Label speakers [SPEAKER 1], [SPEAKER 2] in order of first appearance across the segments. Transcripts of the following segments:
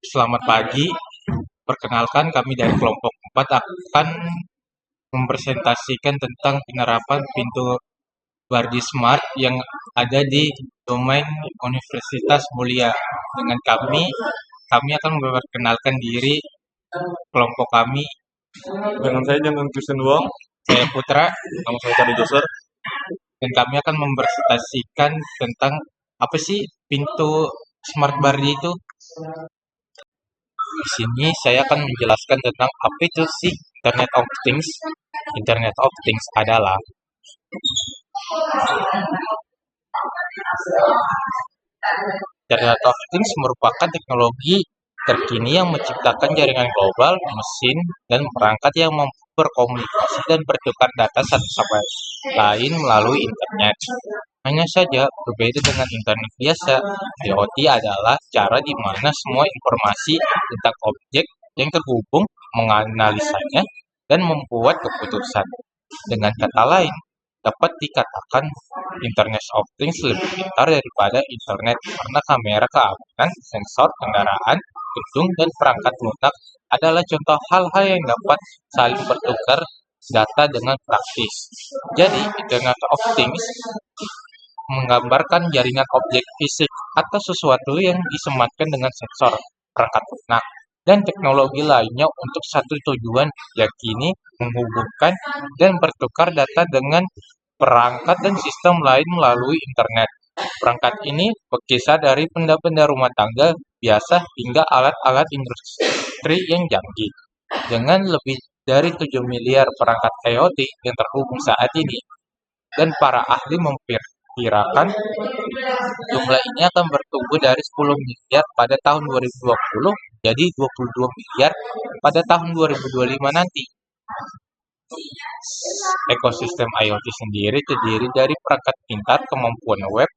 [SPEAKER 1] Selamat pagi, perkenalkan kami dari kelompok 4 akan mempresentasikan tentang penerapan pintu Bardi Smart yang ada di domain Universitas Mulia. Dengan kami akan memperkenalkan diri kelompok kami.
[SPEAKER 2] Dengan saya Jangan Christian Wong,
[SPEAKER 1] Saya Putra,
[SPEAKER 2] nama saya Tari Joser.
[SPEAKER 1] dan kami akan mempresentasikan tentang apa sih pintu Smart Bardi itu. Di sini saya akan menjelaskan tentang apa itu sih Internet of Things. Internet of Things adalah Internet of Things merupakan teknologi terkini yang menciptakan jaringan global, mesin, dan perangkat yang mampu berkomunikasi dan bertukar data satu sama lain melalui internet. Hanya saja, berbeda dengan internet biasa, IoT adalah cara di mana semua informasi tentang objek yang terhubung menganalisanya dan membuat keputusan. Dengan kata lain, dapat dikatakan Internet of Things lebih pintar daripada internet karena kamera keamanan, sensor kendaraan, gedung, dan perangkat lunak adalah contoh hal-hal yang dapat saling bertukar data dengan praktis. Jadi, Internet of Things menggambarkan jaringan objek fisik atau sesuatu yang disematkan dengan sensor, perangkat lunak, dan teknologi lainnya untuk satu tujuan, yakni menghubungkan dan bertukar data dengan perangkat dan sistem lain melalui internet. Perangkat ini berkisar dari benda-benda rumah tangga biasa hingga alat-alat industri yang canggih. Dengan lebih dari 7 miliar perangkat IoT yang terhubung saat ini, dan para ahli memperkirakan jumlah ini akan bertumbuh dari 10 miliar pada tahun 2020 jadi 22 miliar pada tahun 2025 nanti. Ekosistem IoT sendiri terdiri dari perangkat pintar kemampuan web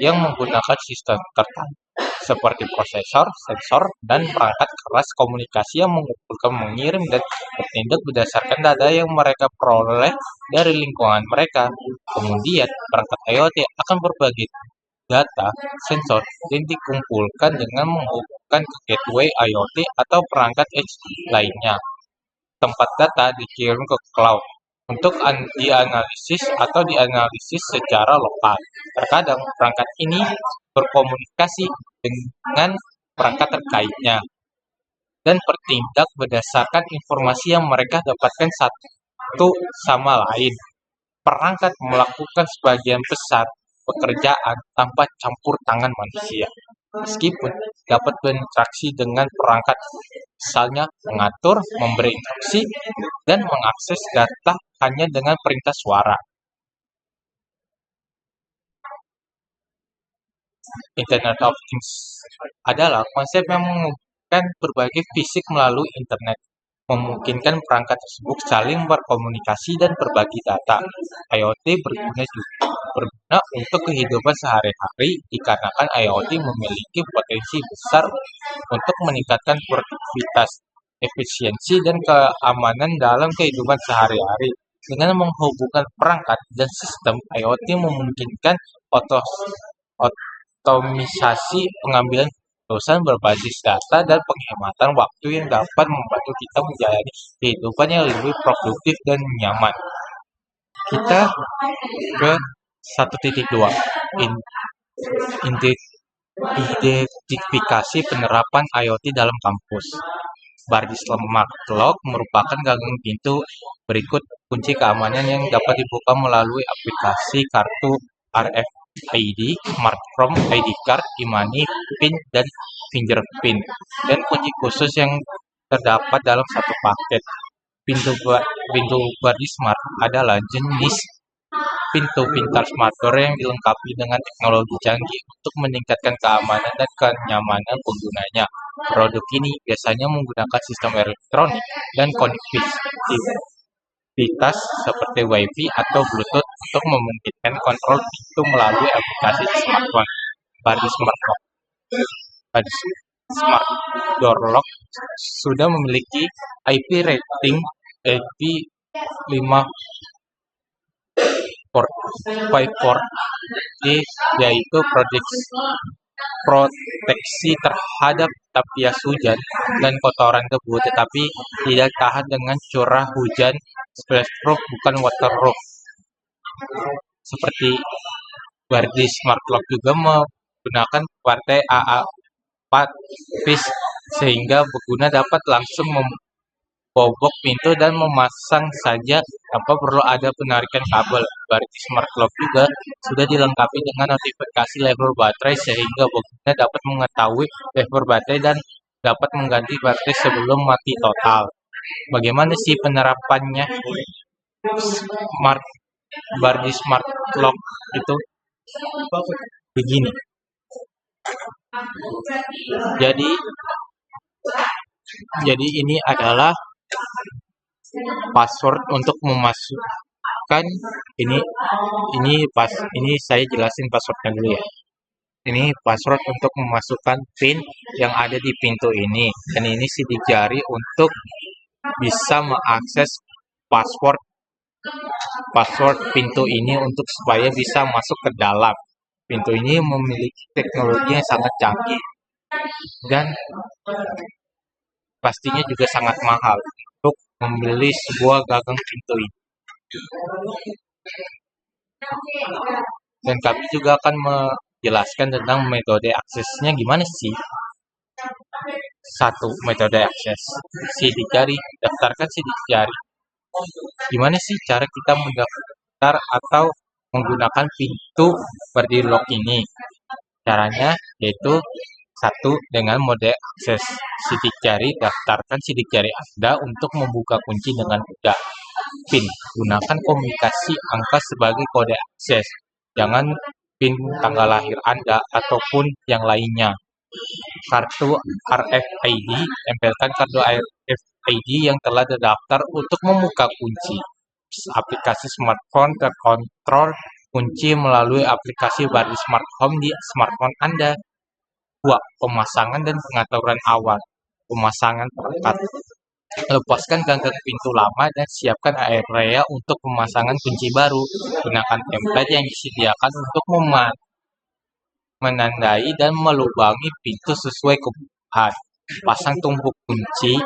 [SPEAKER 1] yang menggunakan sistem tertentu seperti prosesor, sensor, dan perangkat keras komunikasi yang mengumpulkan, mengirim, dan bertindak berdasarkan data yang mereka peroleh dari lingkungan mereka. Kemudian, perangkat IoT akan berbagi data sensor yang dikumpulkan dengan menghubungkan ke gateway IoT atau perangkat edge lainnya. Tempat data dikirim ke cloud untuk dianalisis secara lokal. Terkadang perangkat ini berkomunikasi dengan perangkat terkaitnya dan bertindak berdasarkan informasi yang mereka dapatkan satu sama lain. Perangkat melakukan sebagian besar pekerjaan tanpa campur tangan manusia, meskipun dapat berinteraksi dengan perangkat, misalnya mengatur, memberi instruksi, dan mengakses data hanya dengan perintah suara. Internet of Things adalah konsep yang menghubungkan berbagai fisik melalui internet, memungkinkan perangkat tersebut saling berkomunikasi dan berbagi data. IoT berguna untuk kehidupan sehari-hari dikarenakan IoT memiliki potensi besar untuk meningkatkan produktivitas, efisiensi, dan keamanan dalam kehidupan sehari-hari. Dengan menghubungkan perangkat dan sistem, IoT memungkinkan otomisasi pengambilan keputusan berbasis data dan penghematan waktu yang dapat membantu kita menjalani kehidupan yang lebih produktif dan nyaman. Kita ke 1.2 identifikasi penerapan IoT dalam kampus. Bardi Smart Lock merupakan gagang pintu berikut kunci keamanan yang dapat dibuka melalui aplikasi kartu RFID, Smart From ID Card, e-money, PIN, dan fingerprint, dan kunci khusus yang terdapat dalam satu paket. Pintu Bardi Smart adalah jenis pintu pintar smart door yang dilengkapi dengan teknologi canggih untuk meningkatkan keamanan dan kenyamanan penggunanya. Produk ini biasanya menggunakan sistem elektronik dan konektivitas seperti Wi-Fi atau Bluetooth untuk memungkinkan kontrol pintu melalui aplikasi di smartphone. Bardi Smart Lock, Bardi Smart Door Lock sudah memiliki IP rating IP54 yaitu proteksi terhadap tapias hujan dan kotoran debu, tetapi tidak tahan dengan curah hujan. Splashproof bukan waterproof. Seperti Bardi Smart Lock juga menggunakan partai AA4 piece sehingga pengguna dapat langsung membobok pintu dan memasang saja tanpa perlu ada penarikan kabel. Bardi Smart Lock juga sudah dilengkapi dengan notifikasi level baterai sehingga pengguna dapat mengetahui level baterai dan dapat mengganti baterai sebelum mati total. Bagaimana sih penerapannya Bardi Smart Lock itu? Begini. Jadi ini adalah password untuk memasukkan ini saya jelasin passwordnya dulu ya. Ini password untuk memasukkan PIN yang ada di pintu ini, dan ini sidik jari untuk bisa mengakses password pintu ini untuk supaya bisa masuk ke dalam. Pintu ini memiliki teknologi yang sangat canggih dan pastinya juga sangat mahal untuk membeli sebuah gagang pintu ini. Dan kami juga akan menjelaskan tentang metode aksesnya gimana sih. 1. Metode akses sidik jari. Daftarkan sidik jari. Gimana sih cara kita mendaftar atau menggunakan pintu Bardi Lock ini? Caranya yaitu 1. Dengan mode akses sidik jari. Daftarkan sidik jari Anda untuk membuka kunci dengan mudah. PIN. Gunakan komunikasi angka sebagai kode akses. Jangan PIN tanggal lahir Anda ataupun yang lainnya. Kartu RFID. Tempelkan kartu RFID yang telah terdaftar untuk membuka kunci. Aplikasi smartphone terkontrol kunci melalui aplikasi Bardi Smart Home di smartphone Anda. 2. Pemasangan dan pengaturan awal. Pemasangan perangkat. Lepaskan gagang pintu lama dan siapkan area untuk pemasangan kunci baru. Gunakan template yang disediakan untuk menandai dan melubangi pintu sesuai kebutuhan. Pasang tumpuk kunci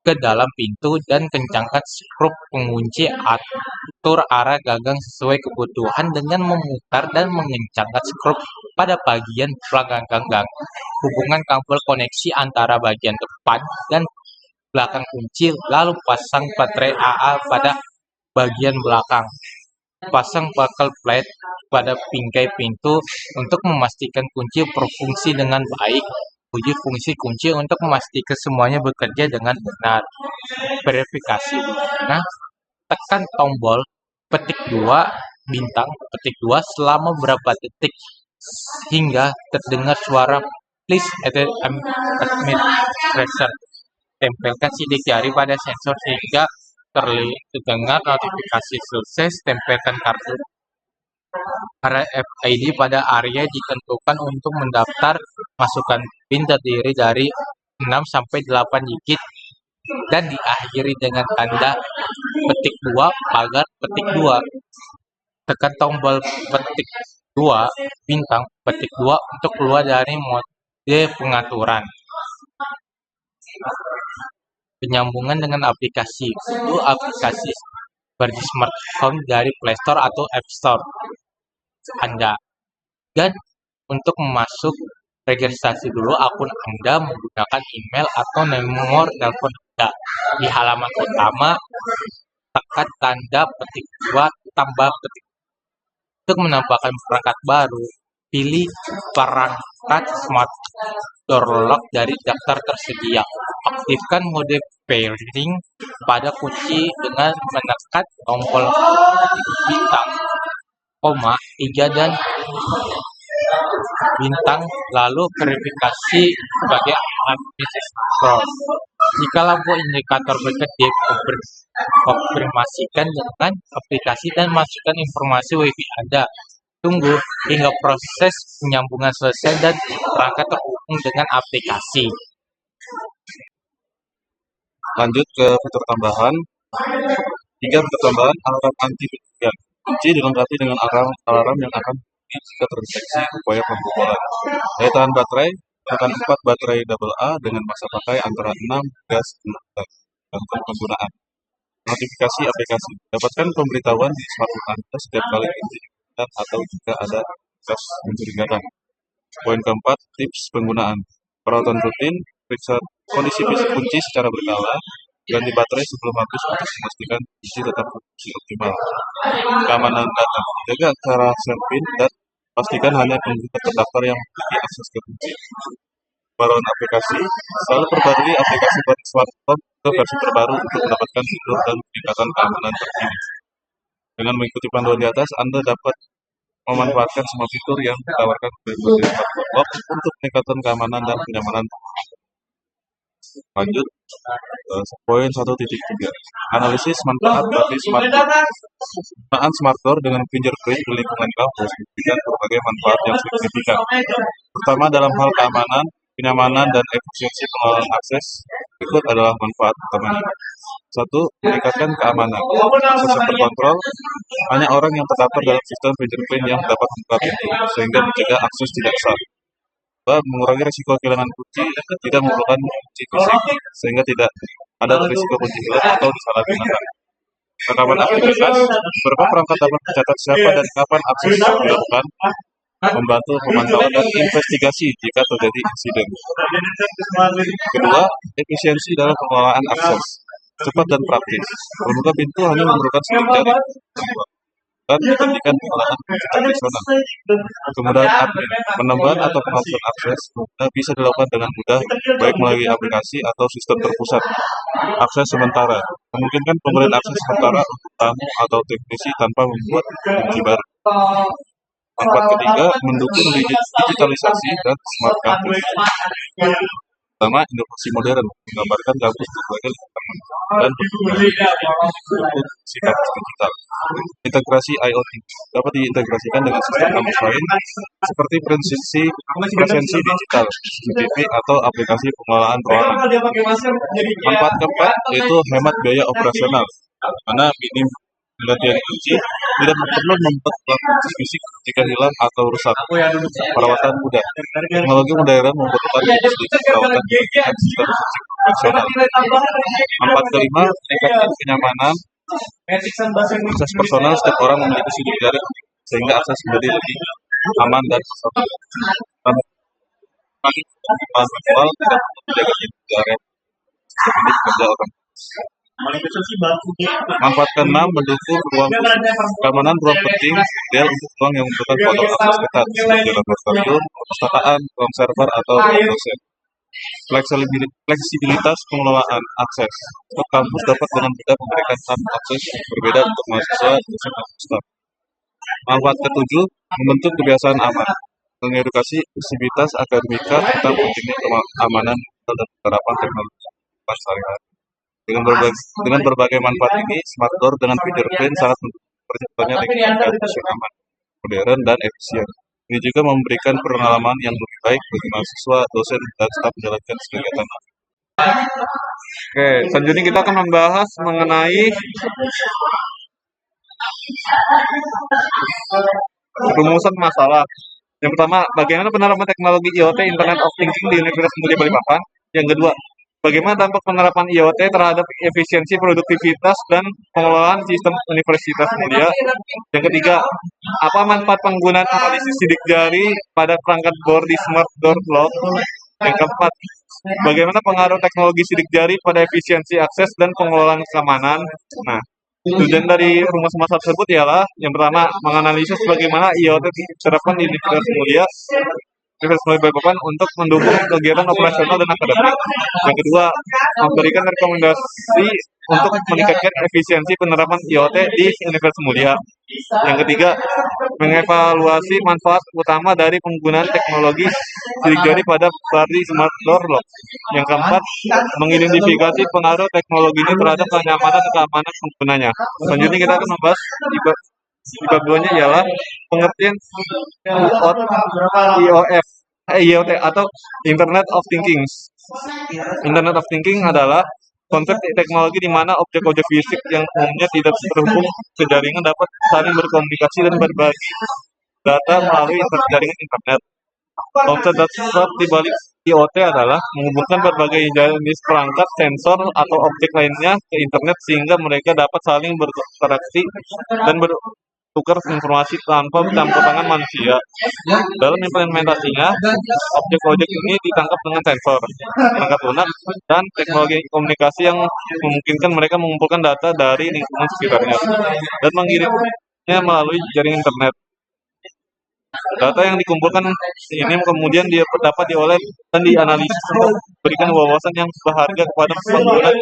[SPEAKER 1] ke dalam pintu dan kencangkan skrup pengunci. Atur arah gagang sesuai kebutuhan dengan memutar dan mengencangkan skrup pada bagian belakang gagang. Hubungkan kabel koneksi antara bagian depan dan belakang kunci, lalu pasang baterai AA pada bagian belakang. Pasang buckle plate pada bingkai pintu untuk memastikan kunci berfungsi dengan baik. Uji fungsi kunci untuk memastikan semuanya bekerja dengan benar. Verifikasi. Nah, tekan tombol petik 2 bintang petik 2 selama beberapa detik hingga terdengar suara please admit pressure. Tempelkan sidik jari pada sensor sehingga terdengar notifikasi sukses. Tempelkan kartu RFID pada area ditentukan untuk mendaftar. Masukkan PIN terdiri dari 6-8 digit dan diakhiri dengan tanda petik 2 pagar petik 2. Tekan tombol petik 2 bintang petik 2 untuk keluar dari mode pengaturan. Penyambungan dengan aplikasi. Itu aplikasi Bardi Smart Home dari Play Store atau App Store Anda. Dan untuk masuk, registrasi dulu akun Anda menggunakan email atau nomor telepon Anda. Di halaman utama, tekan tanda petik 2 tambah petik. Untuk menambahkan perangkat baru, pilih perangkat Smart Door Lock dari daftar tersedia. Aktifkan mode pairing pada kunci dengan menekan tombol bintang, 3 dan bintang, lalu verifikasi sebagai administrator. Jika lampu indikator bekerja, konfirmasikan dengan aplikasi dan masukkan informasi WiFi Anda. Tunggu hingga proses penyambungan selesai dan perangkat terhubung dengan aplikasi.
[SPEAKER 2] Lanjut ke fitur tambahan. 3 fitur tambahan alarm anti ketiga. Kunci dilengkapi dengan alarm yang akan terjadi jika terdeteksi upaya pembobolan. Daya tahan baterai, akan 4 baterai AA dengan masa pakai antara 6 hingga 10 bulan untuk penggunaan. Notifikasi aplikasi, dapatkan pemberitahuan di smartphone Anda setiap kali kunci digunakan atau jika ada aktivitas mencurigakan. Poin keempat, tips penggunaan. Perawatan rutin, periksa kondisi fisik kunci secara berkala, ganti baterai sebelum habis untuk memastikan kunci tetap berfungsi optimal. Keamanan data, jaga kerahasiaan PIN dan pastikan hanya pengguna terdaftar yang memiliki akses ke kunci. Pembaruan aplikasi, selalu perbarui aplikasi pada smartphone ke versi terbaru untuk mendapatkan fitur dan peningkatan keamanan terkini. Dengan mengikuti panduan di atas, Anda dapat memanfaatkan semua fitur yang ditawarkan berbagai smartphone box untuk peningkatan keamanan dan kenyamanan. Lanjut, poin 1.3. Analisis manfaat bagi penggunaan smart door dengan fingerprint di lingkungan kampus memberikan berbagai manfaat yang signifikan, terutama dalam hal keamanan, kenyamanan, dan efisiensi pengelolaan akses. Berikut adalah manfaat utamanya. 1. Meningkatkan keamanan. Akses yang terkontrol, hanya orang yang terdaftar dalam sistem fingerprint yang dapat membuka pintu, sehingga mencegah akses tidak sah. 2. Mengurangi risiko kehilangan kunci, tidak memerlukan kunci fisik, sehingga tidak ada risiko kunci hilang atau disalahgunakan. Rekaman aktivitas, beberapa perangkat dapat mencatat siapa dan kapan akses dilakukan, membantu pemantauan dan investigasi jika terjadi insiden. Kedua, efisiensi dalam pengelolaan akses, cepat dan praktis. Membuka pintu hanya memerlukan sidik jari dan dibandingkan penggunaan kunci tradisional. Kemudahan admin, penambahan atau penghapusan akses bisa dilakukan dengan mudah, baik melalui aplikasi atau sistem terpusat. Akses sementara, memungkinkan pemberian akses sementara untuk tamu atau teknisi tanpa membuat kunci baru. Manfaat ketiga, mendukung digitalisasi dan smart campus. Pertama, inovasi modern, menggambarkan kampus berbagai lingkungan dan berfungsi kampus digital. Integrasi IoT dapat diintegrasikan dengan sistem kampus lain seperti presensi digital, CCTV, atau aplikasi pengelolaan ruangan. Manfaat keempat yaitu hemat biaya operasional, karena minim penggantian kunci, tidak perlu membuat kunci fisik jika hilang atau rusak. Perawatan mudah, teknologi modern membutuhkan sedikit perawatan dengan sistem kunci profesional. Manfaat kelima, meningkatkan kenyamanan. Akses personal, setiap orang memiliki sidik jari sehingga akses menjadi lebih aman dan personal. Manual tidak menjaga jari ini kerja orang. Manfaat keenam, mendukung ruang keamanan ruang penting ideal untuk ruang yang membutuhkan protokol akses ketat seperti laboratorium, perpustakaan, ruang server, atau ruang dosen. Fleksibilitas pengelolaan akses. Setiap kampus dapat dengan mudah memberikan akses yang berbeda untuk mahasiswa, dosen, dan staf. Manfaat ketujuh, membentuk kebiasaan aman, mengedukasi sivitas akademika tentang pentingnya keamanan dan penerapan teknologi sehari-hari. Dengan berbagai manfaat ini, smart door dengan fingerprint sangat terciptanya lingkungan kampus yang aman, modern, dan efisien. Ini juga memberikan pengalaman yang lebih baik bagi mahasiswa, dosen, dan staf menjalankan kegiatan.
[SPEAKER 3] Oke, selanjutnya kita akan membahas mengenai rumusan masalah. Yang pertama, bagaimana penerapan teknologi IoT Internet of Thinking di Universitas Mulia Balikpapan. Yang kedua, bagaimana dampak penerapan IoT terhadap efisiensi produktivitas dan pengelolaan sistem Universitas Mulia. Yang ketiga, apa manfaat penggunaan analisis sidik jari pada perangkat board di Smart Door Lock. Yang keempat, bagaimana pengaruh teknologi sidik jari pada efisiensi akses dan pengelolaan keamanan. Nah, tujuan dari rumus masalah tersebut ialah yang pertama, menganalisis bagaimana IoT diterapkan di Universitas Mulia Balikpapan untuk mendukung kegiatan operasional dan akademik. Yang kedua, memberikan rekomendasi untuk meningkatkan efisiensi penerapan IoT di Universitas Mulia. Yang ketiga, mengevaluasi manfaat utama dari penggunaan teknologi sidik jari pada Bardi Smart Door Lock. Yang keempat, mengidentifikasi pengaruh teknologi ini terhadap kenyamanan dan keamanan penggunanya. Selanjutnya kita akan membahas di bab 2-nya ialah pengertian IoT atau Internet of Thinking. Internet of Thinking adalah konsep teknologi di mana objek-objek fisik yang umumnya tidak terhubung ke jaringan dapat saling berkomunikasi dan berbagi data melalui jaringan internet. Konsep dasar di balik IoT adalah menghubungkan berbagai jenis perangkat, sensor, atau objek lainnya ke internet sehingga mereka dapat saling berinteraksi dan bertukar informasi tanpa campur tangan manusia. Dalam implementasinya, objek-objek ini ditangkap dengan sensor, perangkat lunak, dan teknologi komunikasi yang memungkinkan mereka mengumpulkan data dari lingkungan sekitarnya dan mengirimnya melalui jaringan internet. Data yang dikumpulkan ini kemudian dia dapat diolah dan dianalisis untuk memberikan wawasan yang berharga kepada pengguna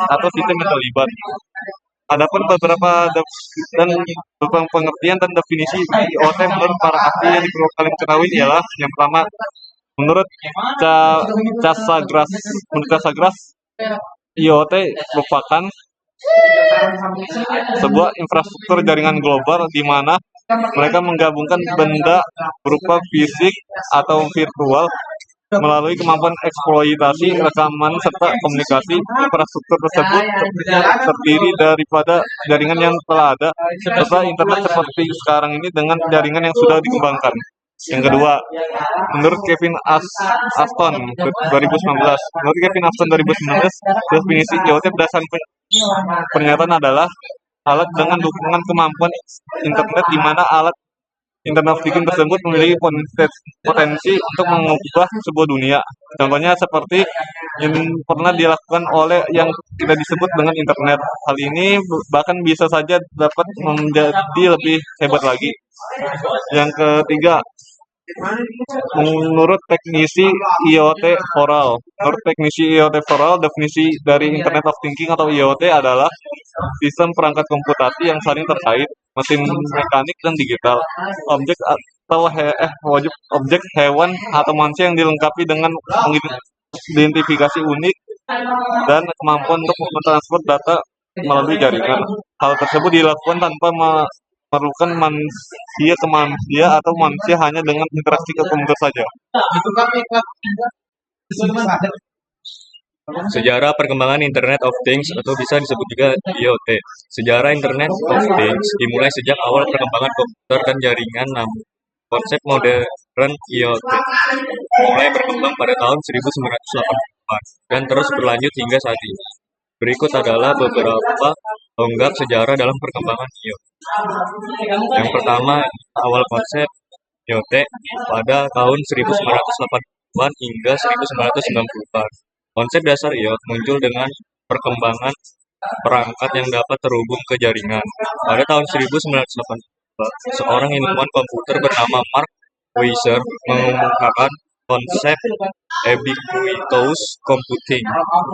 [SPEAKER 3] atau sistem yang terlibat. Adapun beberapa pengertian dan definisi IoT menurut para ahli yang perlu kalian ketahui ialah yang pertama, menurut Casagras, IoT merupakan sebuah infrastruktur jaringan global di mana mereka menggabungkan benda berupa fisik atau virtual melalui kemampuan eksploitasi, rekaman, serta komunikasi. Infrastruktur tersebut terdiri daripada jaringan yang telah ada, serta internet seperti sekarang ini dengan jaringan yang sudah dikembangkan. Yang kedua, menurut Kevin Ashton 2019, definisi IoT berdasarkan pernyataan adalah alat dengan dukungan kemampuan internet di mana alat Internet of Things tersebut memiliki potensi untuk mengubah sebuah dunia. Contohnya seperti yang pernah dilakukan oleh yang tidak disebut dengan internet. Hal ini bahkan bisa saja dapat menjadi lebih hebat lagi. Yang ketiga, menurut teknisi IoT Foral, definisi dari Internet of Things atau IoT adalah sistem perangkat komputasi yang saling terkait, mesin mekanik dan digital, objek atau objek hewan atau manusia yang dilengkapi dengan identifikasi unik dan kemampuan untuk mentransfer data melalui jaringan. Hal tersebut dilakukan tanpa memerlukan manusia ke manusia atau manusia hanya dengan interaksi ke komputer saja.
[SPEAKER 4] Sejarah perkembangan Internet of Things atau bisa disebut juga IoT. Sejarah Internet of Things dimulai sejak awal perkembangan komputer dan jaringan, namun konsep modern IoT mulai berkembang pada tahun 1980-an dan terus berlanjut hingga saat ini. Berikut adalah beberapa tonggak sejarah dalam perkembangan IoT. Yang pertama, awal konsep IoT pada tahun 1980-an hingga 1990-an. Konsep dasar IoT muncul dengan perkembangan perangkat yang dapat terhubung ke jaringan. Pada tahun 1980, seorang ilmuwan komputer bernama Mark Weiser mengumumkan konsep ubiquitous computing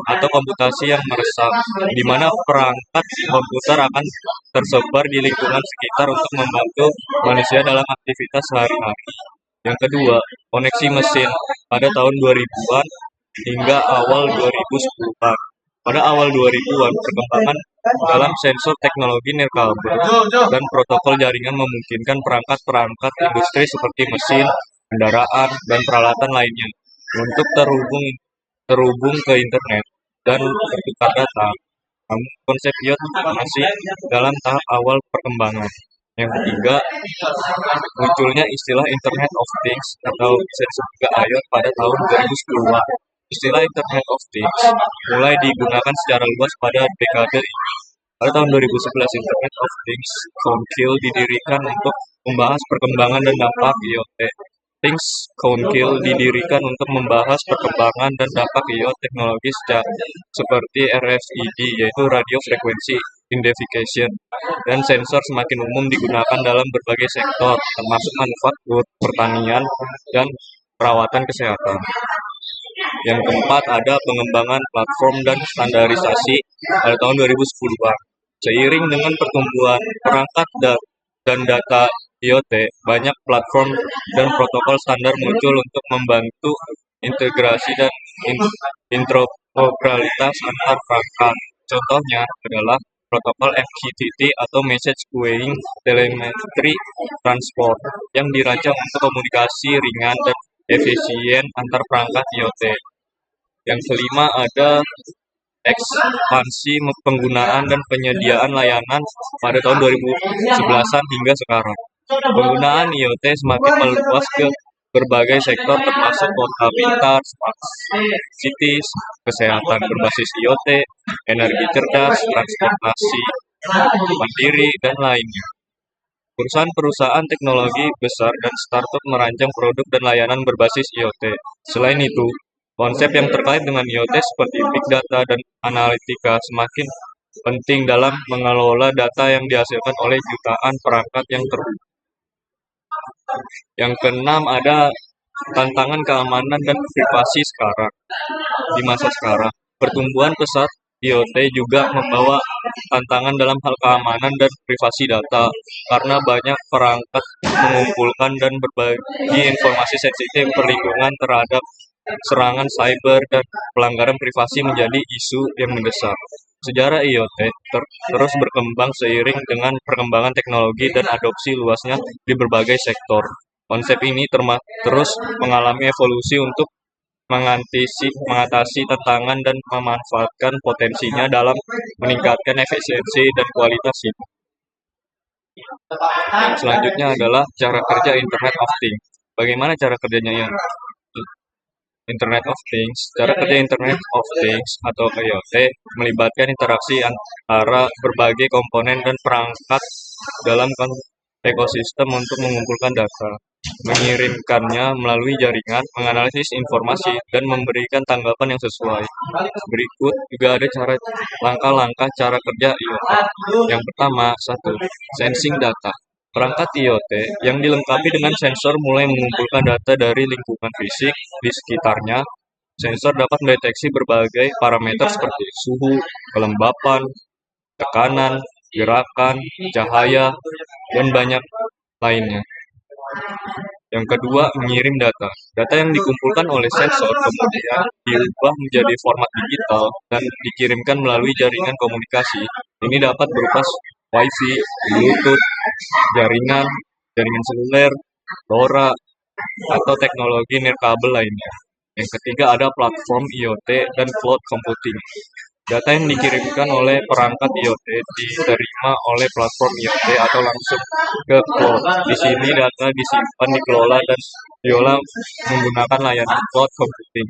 [SPEAKER 4] atau komputasi yang meresap, di mana perangkat komputer akan tersebar di lingkungan sekitar untuk membantu manusia dalam aktivitas sehari-hari. Yang kedua, koneksi mesin pada tahun 2000-an hingga awal 2010-an. Pada awal 2000-an, perkembangan dalam sensor teknologi nirkabel dan protokol jaringan memungkinkan perangkat-perangkat industri seperti mesin, kendaraan, dan peralatan lainnya untuk terhubung ke internet dan bertukar data. Namun konsep IoT masih dalam tahap awal perkembangan. Yang ketiga, munculnya istilah Internet of Things atau bisa disebut juga IoT pada tahun 2010-an. Istilah Internet of Things mulai digunakan secara luas pada dekade ini. Pada tahun 2011, Internet of Things Council didirikan untuk membahas perkembangan dan dampak IoT. Things Council didirikan untuk membahas perkembangan dan dampak IoT teknologi seperti RFID, yaitu Radio Frequency Identification, dan sensor semakin umum digunakan dalam berbagai sektor, termasuk manufaktur, pertanian, dan perawatan kesehatan. Yang keempat, ada pengembangan platform dan standarisasi pada tahun 2010-an. Seiring dengan pertumbuhan perangkat dan data IoT, banyak platform dan protokol standar muncul untuk membantu integrasi dan interoperabilitas antar perangkat. Contohnya adalah protokol MQTT atau Message Queuing Telemetry Transport yang dirancang untuk komunikasi ringan dan efisien antar perangkat IoT. Yang kelima, ada ekspansi penggunaan dan penyediaan layanan pada tahun 2011-an hingga sekarang. Penggunaan IoT semakin meluas ke berbagai sektor termasuk kota pintar, smart cities, kesehatan berbasis IoT, energi cerdas, transportasi mandiri, dan lainnya. Perusahaan-perusahaan teknologi besar dan startup merancang produk dan layanan berbasis IoT. Selain itu, konsep yang terkait dengan IoT seperti big data dan analitika semakin penting dalam mengelola data yang dihasilkan oleh jutaan perangkat yang terhubung. Yang keenam ada tantangan keamanan dan privasi sekarang. Di masa sekarang, pertumbuhan pesat IoT juga membawa tantangan dalam hal keamanan dan privasi data karena banyak perangkat mengumpulkan dan berbagi informasi sensitif perlindungan terhadap serangan cyber dan pelanggaran privasi menjadi isu yang mendesak. Sejarah IoT terus berkembang seiring dengan perkembangan teknologi dan adopsi luasnya di berbagai sektor. Konsep ini terus mengalami evolusi untuk mengatasi tantangan dan memanfaatkan potensinya dalam meningkatkan efisiensi dan kualitas hidup. Selanjutnya adalah cara kerja Internet of Things. Bagaimana cara kerjanya Internet of Things? Cara kerja Internet of Things atau IoT melibatkan interaksi antara berbagai komponen dan perangkat dalam ekosistem untuk mengumpulkan data, mengirimkannya melalui jaringan, menganalisis informasi, dan memberikan tanggapan yang sesuai. Berikut juga ada langkah-langkah cara kerja IoT. Yang pertama, 1. Sensing data. Perangkat IoT yang dilengkapi dengan sensor mulai mengumpulkan data dari lingkungan fisik di sekitarnya. Sensor dapat mendeteksi berbagai parameter seperti suhu, kelembapan, tekanan, gerakan, cahaya, dan banyak lainnya. Yang kedua, mengirim data. Data yang dikumpulkan oleh sensor kemudian diubah menjadi format digital dan dikirimkan melalui jaringan komunikasi. Ini dapat berupa Wi-Fi, Bluetooth, jaringan seluler, LoRa, atau teknologi nirkabel lainnya. Yang ketiga ada platform IoT dan cloud computing. Data yang dikirimkan oleh perangkat IoT diterima oleh platform IoT atau langsung ke cloud. Di sini data disimpan, dikelola, dan diolah menggunakan layanan cloud computing.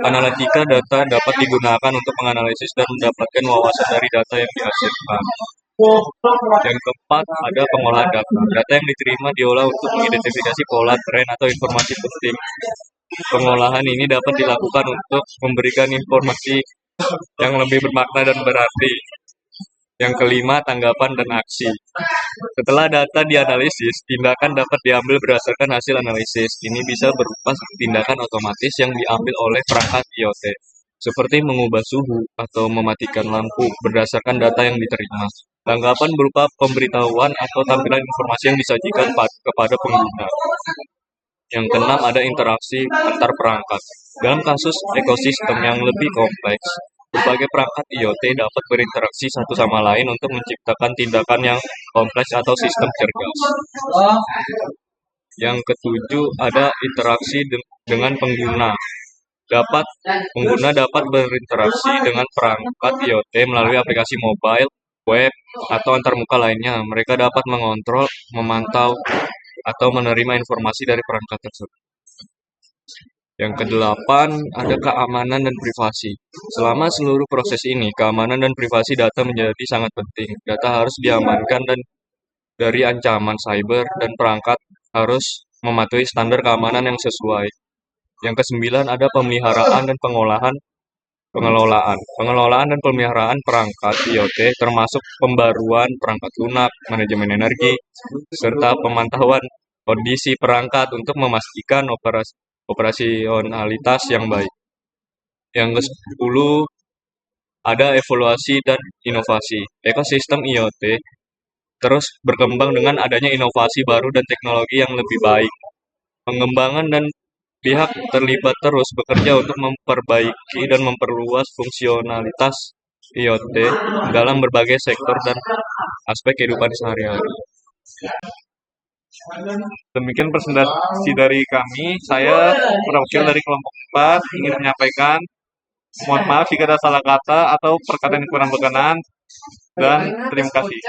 [SPEAKER 4] Analitika data dapat digunakan untuk menganalisis dan mendapatkan wawasan dari data yang dihasilkan. Yang keempat ada pengolahan data. Data yang diterima diolah untuk mengidentifikasi pola, tren, atau informasi penting. Pengolahan ini dapat dilakukan untuk memberikan informasi yang lebih bermakna dan berarti. Yang kelima, tanggapan dan aksi. Setelah data dianalisis, tindakan dapat diambil berdasarkan hasil analisis. Ini bisa berupa tindakan otomatis yang diambil oleh perangkat IoT, seperti mengubah suhu atau mematikan lampu berdasarkan data yang diterima. Tanggapan berupa pemberitahuan atau tampilan informasi yang disajikan kepada pengguna. Yang keenam ada interaksi antar perangkat. Dalam kasus ekosistem yang lebih kompleks, berbagai perangkat IoT dapat berinteraksi satu sama lain untuk menciptakan tindakan yang kompleks atau sistem cerdas. Yang ketujuh ada interaksi dengan pengguna. Pengguna dapat berinteraksi dengan perangkat IoT melalui aplikasi mobile, web, atau antarmuka lainnya. Mereka dapat mengontrol, memantau, atau menerima informasi dari perangkat tersebut. Yang kedelapan, ada keamanan dan privasi. Selama seluruh proses ini, keamanan dan privasi data menjadi sangat penting. Data harus diamankan dari ancaman cyber dan perangkat harus mematuhi standar keamanan yang sesuai. Yang kesembilan, ada pemeliharaan dan pengelolaan. Pengelolaan dan pemeliharaan perangkat IoT termasuk pembaruan perangkat lunak, manajemen energi, serta pemantauan kondisi perangkat untuk memastikan operasionalitas yang baik. Yang ke-10 ada evaluasi dan inovasi. Ekosistem IoT terus berkembang dengan adanya inovasi baru dan teknologi yang lebih baik. Pengembangan dan pihak terlibat terus bekerja untuk memperbaiki dan memperluas fungsionalitas IoT dalam berbagai sektor dan aspek kehidupan sehari-hari.
[SPEAKER 3] Demikian presentasi dari kami. Saya perwakilan dari kelompok 4 ingin menyampaikan mohon maaf jika ada salah kata atau perkataan yang kurang berkenan dan terima kasih.